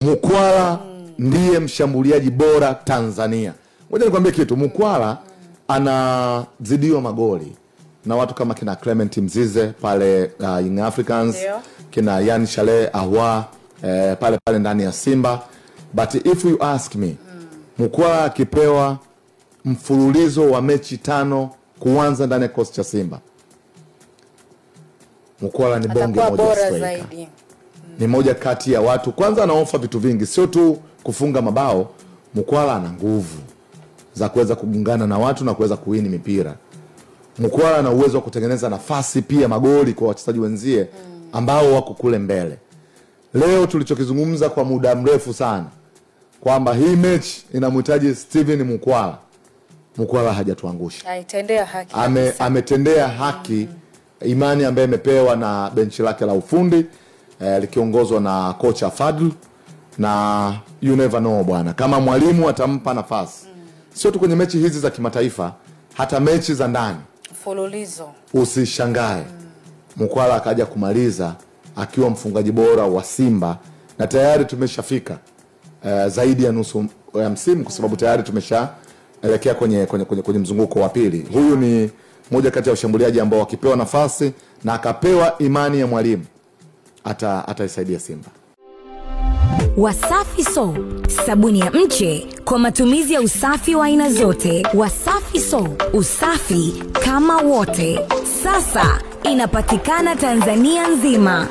Mkwala ndiye mshambuliaji bora Tanzania. Ngoja nikwambie kitu, Mkwala anazidiwa magoli na watu kama kina Clement Mzize pale Young Africans, kina Yan Shale Ahwa pale ndani ya Simba. But if you ask me, Mkwala akipewa mfululizo wa mechi 5 kuanza ndani ya kikosi cha Simba, Mkwala ni bonge moja zaidi. Ni moja kati ya watu, kwanza anaofa vitu vingi, sio tu kufunga mabao. Mkwala ana nguvu za kuweza kugungana na watu na kuweza kuwini mipira. Mkwala ana uwezo wa kutengeneza nafasi pia magoli kwa wachezaji wenzie ambao wako kule mbele. Leo tulichokizungumza kwa muda mrefu sana kwamba hii mechi inamhitaji Steven Mkwala. Mkwala hajatuangusha. Aitendea haki. Ametendea haki imani ambaye amepewa na benchi lake la ufundi likiongozwa na kocha Fadlu, na you never know bwana, kama mwalimu atampa nafasi sio tu kwenye mechi hizi za kimataifa, hata mechi za ndani mfululizo, usishangae Mkwala akaja kumaliza akiwa mfungaji bora wa Simba, na tayari tumeshafika zaidi ya nusu ya msimu, kwa sababu tayari tumeshaelekea kwenye mzunguko wa pili. Huyu ni moja kati ya washambuliaji ambao wakipewa nafasi na akapewa imani ya mwalimu ataisaidia Simba. Wasafi Soap, sabuni ya mche kwa matumizi ya usafi wa aina zote. Wasafi Soap, usafi kama wote. Sasa inapatikana Tanzania nzima.